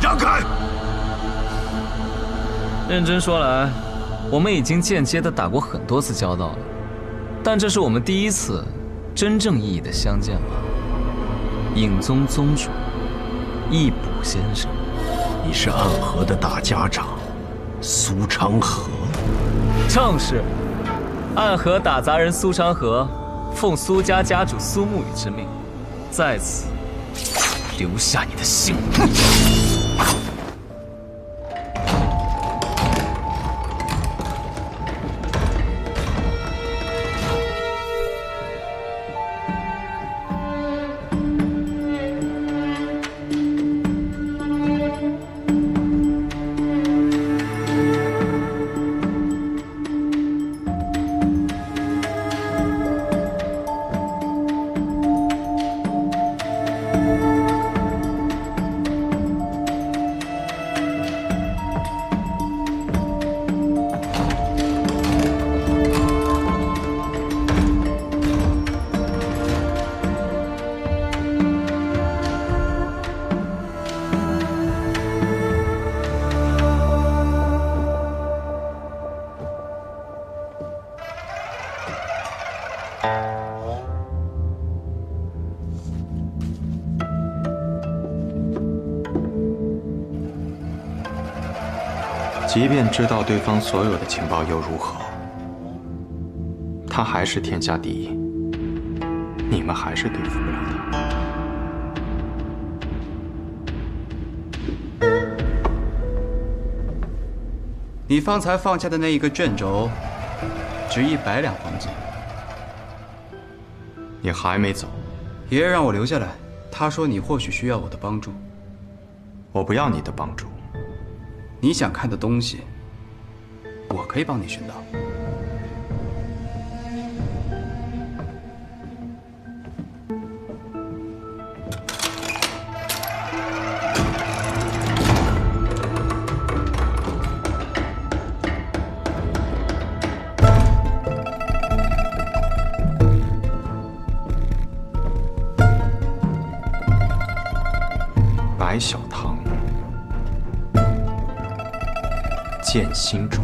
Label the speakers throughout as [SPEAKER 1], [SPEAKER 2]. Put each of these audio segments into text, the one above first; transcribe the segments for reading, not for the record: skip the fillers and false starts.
[SPEAKER 1] 让开！
[SPEAKER 2] 认真说来，我们已经间接的打过很多次交道了，但这是我们第一次真正意义的相见吧。影宗宗主，易卜先生，
[SPEAKER 1] 你是暗河的大家长，苏昌河。
[SPEAKER 2] 正是，暗河打杂人苏昌河，奉苏家家主苏沐雨之命，在此留下你的姓名。
[SPEAKER 3] 即便知道对方所有的情报又如何？他还是天下第一，你们还是对付不了他。
[SPEAKER 4] 你方才放下的那一个卷轴，值100两黄金。
[SPEAKER 3] 你还没走？
[SPEAKER 4] 爷爷让我留下来，他说你或许需要我的帮助。
[SPEAKER 3] 我不要你的帮助。
[SPEAKER 4] 你想看的东西，我可以帮你寻到。
[SPEAKER 3] 白小堂，剑心中，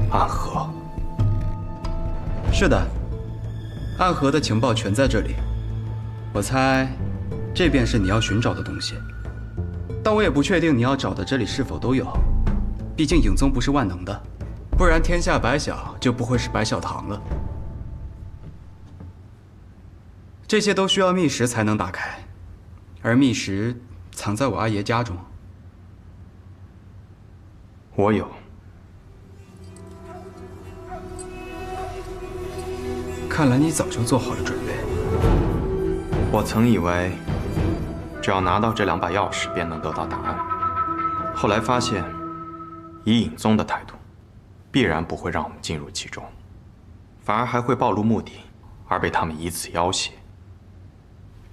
[SPEAKER 3] 暗河。
[SPEAKER 4] 是的，暗河的情报全在这里。我猜，这便是你要寻找的东西。但我也不确定你要找的这里是否都有，毕竟影宗不是万能的，不然天下白小就不会是白小堂了。这些都需要觅食才能打开，而密石藏在我阿爷家中。
[SPEAKER 3] 我有。
[SPEAKER 4] 看来你早就做好了准备。
[SPEAKER 3] 我曾以为，只要拿到这2把钥匙便能得到答案。后来发现，以尹宗的态度，必然不会让我们进入其中，反而还会暴露目的，而被他们以此要挟。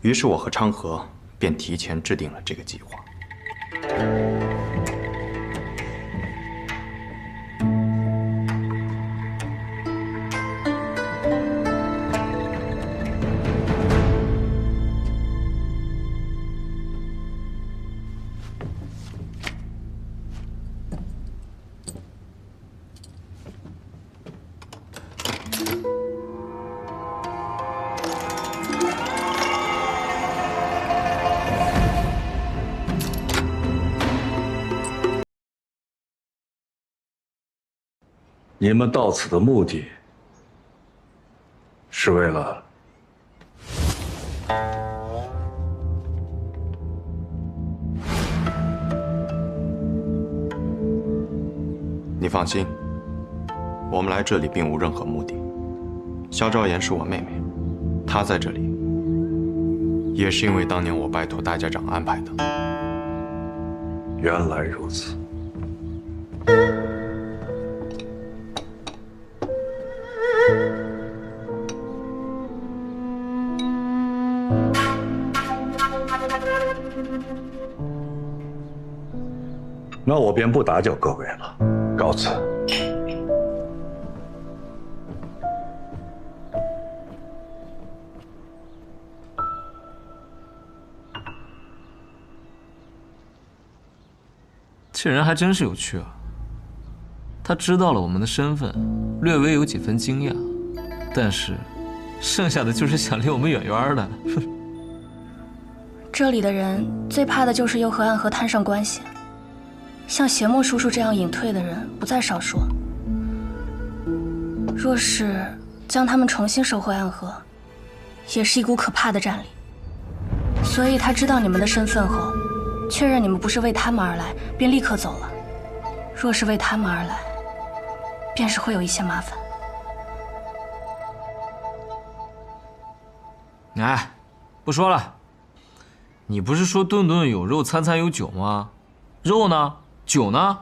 [SPEAKER 3] 于是我和昌河便提前制定了这个计划。
[SPEAKER 1] 你们到此的目的，是为了……
[SPEAKER 3] 你放心，我们来这里并无任何目的。萧昭言是我妹妹，她在这里，也是因为当年我拜托大家长安排的。
[SPEAKER 1] 原来如此。那我便不打搅各位了，告辞。
[SPEAKER 2] 这人还真是有趣啊！他知道了我们的身份，略微有几分惊讶，但是剩下的就是想离我们远远的。
[SPEAKER 5] 这里的人最怕的就是又和暗河摊上关系。像邪墨叔叔这样隐退的人不在少数。若是将他们重新收回暗河，也是一股可怕的战力。所以他知道你们的身份后，确认你们不是为他们而来，便立刻走了。若是为他们而来，便是会有一些麻烦。
[SPEAKER 2] 哎，不说了。你不是说顿顿有肉，餐餐有酒吗？肉呢？酒呢？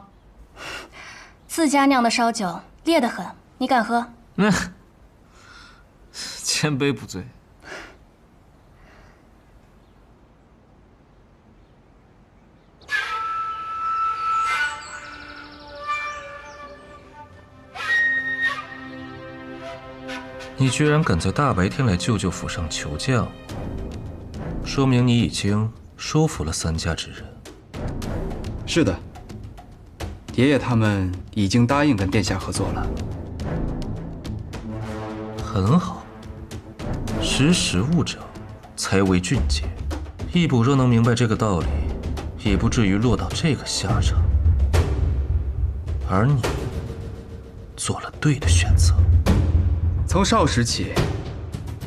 [SPEAKER 5] 自家酿的烧酒，烈得很，你敢喝？
[SPEAKER 2] 千杯不醉。
[SPEAKER 6] 你居然敢在大白天来舅舅府上求降，说明你已经收服了3家之人。
[SPEAKER 4] 是的，爷爷他们已经答应跟殿下合作了。
[SPEAKER 6] 很好，识时务者才为俊杰。义卜若能明白这个道理，也不至于落到这个下场。而你做了对的选择。
[SPEAKER 4] 从少时起，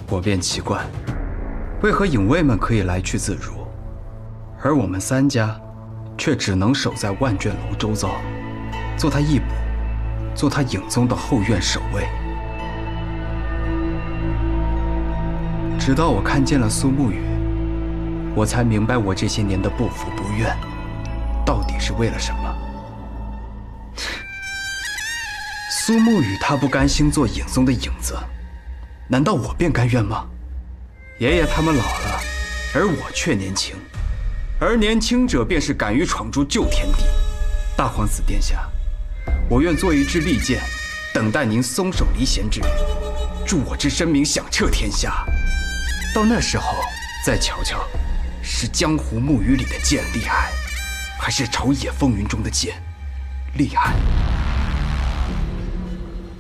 [SPEAKER 4] 我便奇怪，为何影卫们可以来去自如，而我们3家却只能守在万卷楼周遭，做他义卜，做他影宗的后院守卫。直到我看见了苏沐雨，我才明白我这些年的不服不愿，到底是为了什么。苏沐雨他不甘心做影宗的影子，难道我便甘愿吗？爷爷他们老了，而我却年轻，而年轻者便是敢于闯出旧天地。大皇子殿下，我愿做一支利剑，等待您松手离弦之日，助我之声名响彻天下。到那时候，再瞧瞧，是江湖木鱼里的剑厉害，还是朝野风云中的剑厉害？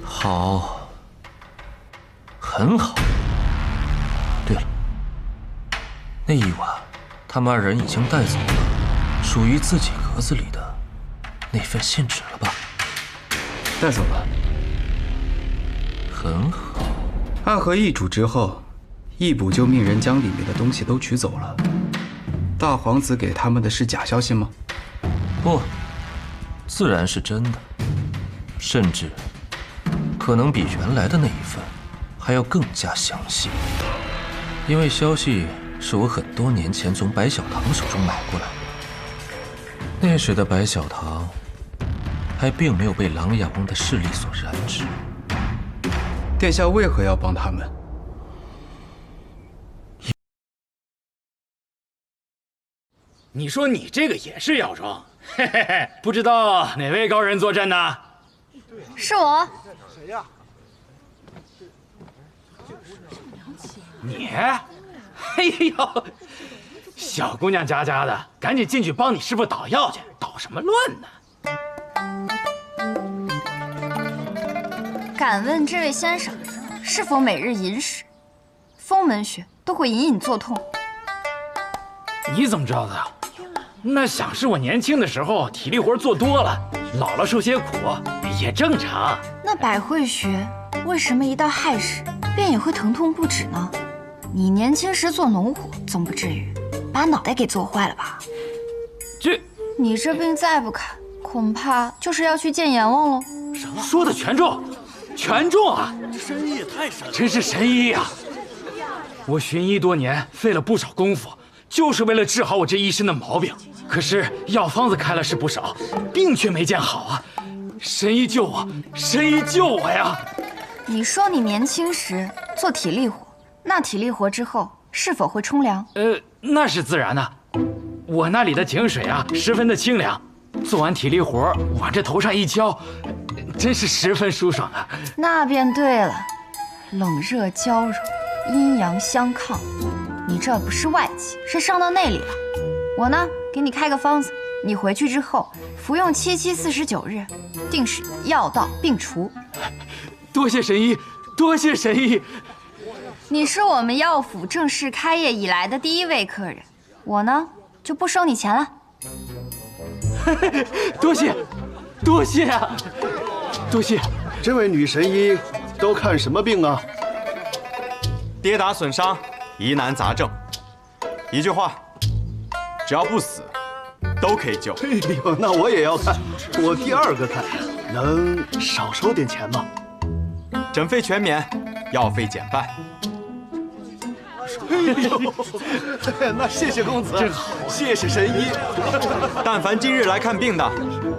[SPEAKER 6] 好，很好。对了，那一晚，他们2人已经带走了属于自己格子里的那份信纸了吧？
[SPEAKER 4] 带走了。
[SPEAKER 6] 很好。
[SPEAKER 4] 暗河易主之后，义卜就命人将里面的东西都取走了。大皇子给他们的是假消息吗？
[SPEAKER 6] 不，自然是真的，甚至可能比原来的那一份还要更加详细。因为消息是我很多年前从白小堂手中买过来的，那时的白小堂还并没有被琅琊王的势力所染指。
[SPEAKER 4] 殿下为何要帮他们？
[SPEAKER 7] 你说你这个也是药庄，嘿嘿嘿，不知道哪位高人坐镇呢？
[SPEAKER 5] 是我。
[SPEAKER 7] 谁呀？你？哎呦，小姑娘家家的，赶紧进去帮你师傅捣药去，捣什么乱呢？
[SPEAKER 8] 敢问这位先生，是否每日饮食？风门穴都会隐隐作痛。
[SPEAKER 7] 你怎么知道的呀？那想是我年轻的时候体力活做多了，老了受些苦也正常。
[SPEAKER 8] 那百会穴为什么一到亥时便也会疼痛不止呢？你年轻时做农活，总不至于把脑袋给做坏了吧？你这病再不看，恐怕就是要去见阎王喽。
[SPEAKER 7] 说的全中，全中啊！这神医也太神了，真是神医呀！我寻医多年，费了不少功夫，就是为了治好我这一身的毛病。可是药方子开了是不少，病却没见好啊！神医救我，神医救我呀！
[SPEAKER 8] 你说你年轻时做体力活，那体力活之后是否会冲凉？
[SPEAKER 7] 那是自然的。我那里的井水啊，十分的清凉。做完体力活，往这头上一浇，真是十分舒爽啊。
[SPEAKER 8] 那便对了，冷热交融，阴阳相抗。你这不是外气，是伤到内里了。我呢，给你开个方子，你回去之后服用7期49日，定是药到病除。
[SPEAKER 7] 多谢神医，多谢神医。
[SPEAKER 8] 你是我们药府正式开业以来的第一位客人，我呢就不收你钱了。
[SPEAKER 7] 多谢，多谢啊，多谢。
[SPEAKER 9] 这位女神医都看什么病啊？
[SPEAKER 3] 跌打损伤、疑难杂症，一句话，只要不死，都可以救。
[SPEAKER 9] 哎呦，那我也要看，我第二个看，能少收点钱吗？
[SPEAKER 3] 诊费全免，药费减半。
[SPEAKER 9] 哎呦，那谢谢公子，真好，谢谢神医。
[SPEAKER 3] 但凡今日来看病的，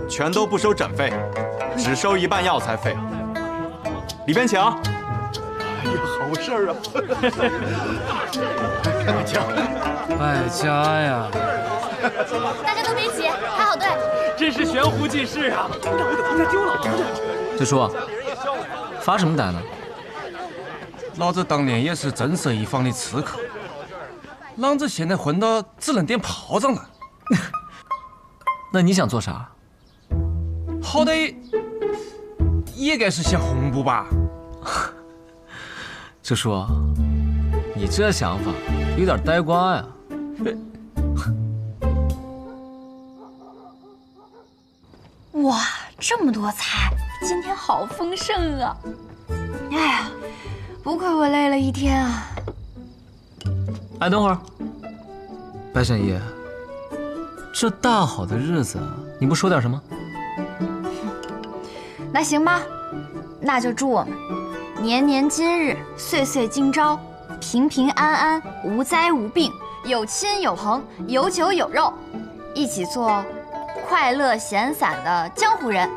[SPEAKER 3] 全都不收诊费，只收1半药材费。里边请。
[SPEAKER 9] 哎呀，好事儿啊！
[SPEAKER 7] 败家呀！
[SPEAKER 5] 大家都别急，排好队。
[SPEAKER 7] 真是悬壶济世啊！
[SPEAKER 2] 九叔，发什么呆呢？
[SPEAKER 6] 老子当年也是正色一方的刺客，老子现在混到只能点炮仗了。
[SPEAKER 2] 那你想做啥？
[SPEAKER 6] 好歹也该是想红布吧？
[SPEAKER 2] 九叔，你这想法有点呆瓜呀。
[SPEAKER 8] 哇，这么多菜，今天好丰盛啊！哎呀，不愧我累了一天啊！
[SPEAKER 2] 哎，等会儿，白神医，这大好的日子，你不说点什么？
[SPEAKER 8] 那行吧，那就祝我们年年今日，岁岁今朝，平平安安，无灾无病，有亲有朋，有酒有肉，一起做快乐闲散的江湖人。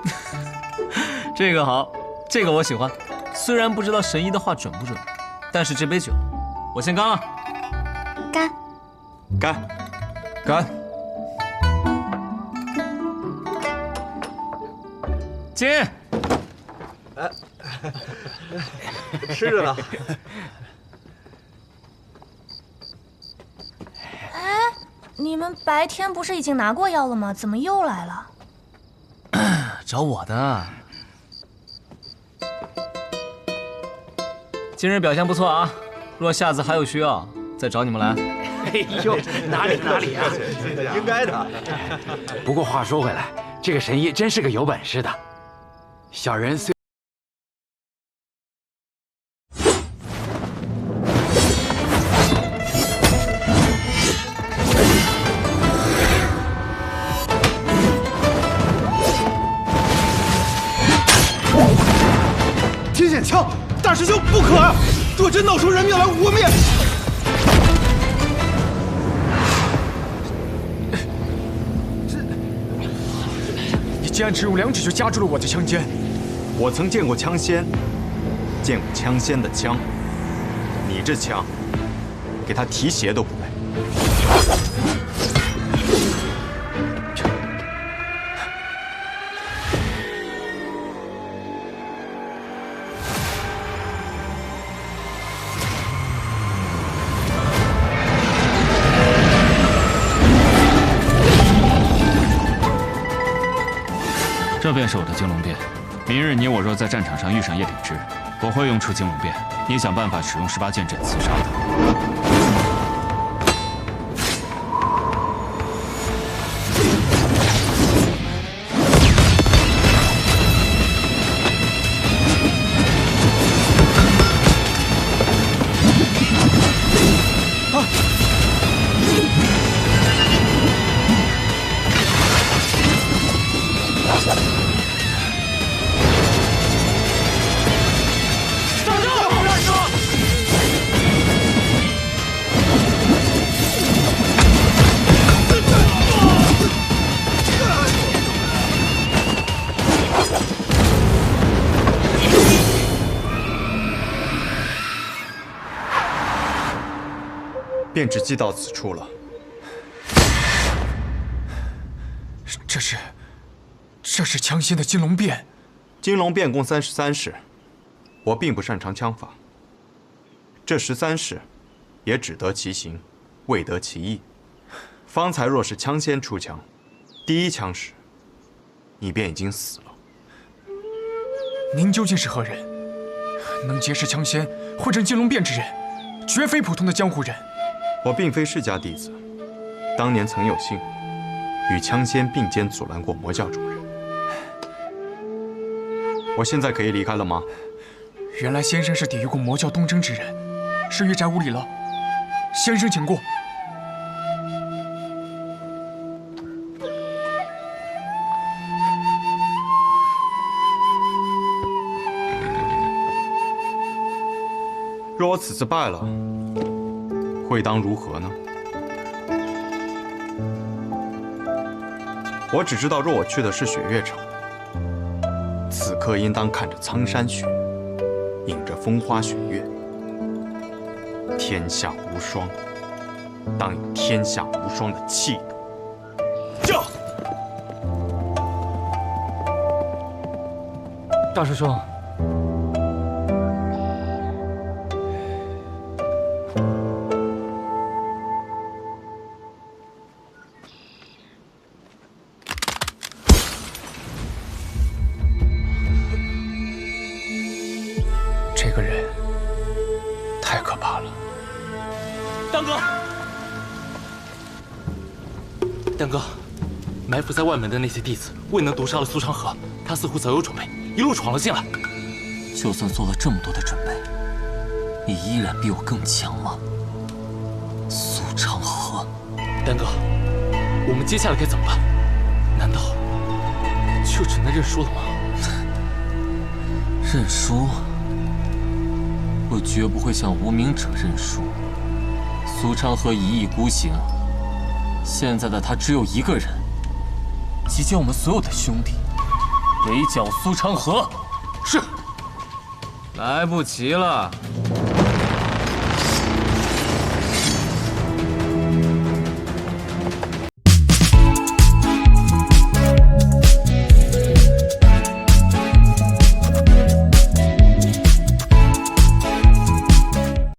[SPEAKER 2] 这个好，这个我喜欢。虽然不知道神医的话准不准，但是这杯酒，我先干了。
[SPEAKER 8] 干，
[SPEAKER 3] 干，
[SPEAKER 6] 干！
[SPEAKER 2] 进。
[SPEAKER 9] 吃着呢。
[SPEAKER 5] 哎，你们白天不是已经拿过药了吗？怎么又来了？
[SPEAKER 2] 找我的。今日表现不错啊，若下次还有需要，再找你们来。
[SPEAKER 7] 哎呦，哪里啊！
[SPEAKER 9] 应该的。
[SPEAKER 7] 不过话说回来，这个神医真是个有本事的。小人虽
[SPEAKER 9] 点枪！大师兄不可啊！若真闹出人命来，我们也……
[SPEAKER 10] 你竟然只用2指就夹住了我的枪尖！
[SPEAKER 3] 我曾见过枪仙，见过枪仙的枪。你这枪，给他提鞋都不配。
[SPEAKER 11] 这便是我的金龙变。明日你我若在战场上遇上叶鼎之，我会用出金龙变，你想办法使用18剑阵刺杀他。
[SPEAKER 3] 便只记到此处了。
[SPEAKER 10] 这是枪仙的金龙变。
[SPEAKER 3] 金龙变共33式，我并不擅长枪法。这13式，也只得其形，未得其意。方才若是枪仙出枪，第一枪时，你便已经死了。
[SPEAKER 10] 您究竟是何人？能结识枪仙，汇成金龙变之人，绝非普通的江湖人。
[SPEAKER 3] 我并非世家弟子，当年曾有幸与枪仙并肩阻拦过魔教主人。我现在可以离开了吗？
[SPEAKER 10] 原来先生是抵御过魔教东征之人，是玉宅无礼了。先生请过。
[SPEAKER 3] 若我此次败了， 会当如何呢？我只知道，若我去的是雪月城，此刻应当看着苍山雪，迎着风花雪月，天下无双，当有天下无双的气度。驾！
[SPEAKER 6] 大师兄。
[SPEAKER 10] 这个人太可怕了，
[SPEAKER 12] 当哥，丹哥，埋伏在外门的那些弟子未能毒杀了苏长河，他似乎早有准备，一路闯了进来。
[SPEAKER 6] 就算做了这么多的准备，你依然比我更强吗？苏长河，
[SPEAKER 12] 丹哥，我们接下来该怎么办？难道就只能认输了吗？
[SPEAKER 6] 认输？ 我绝不会向无名者认输。苏昌河一意孤行，现在的他只有一个人，集结我们所有的兄弟，围剿苏昌河。
[SPEAKER 12] 是。
[SPEAKER 2] 来不及了，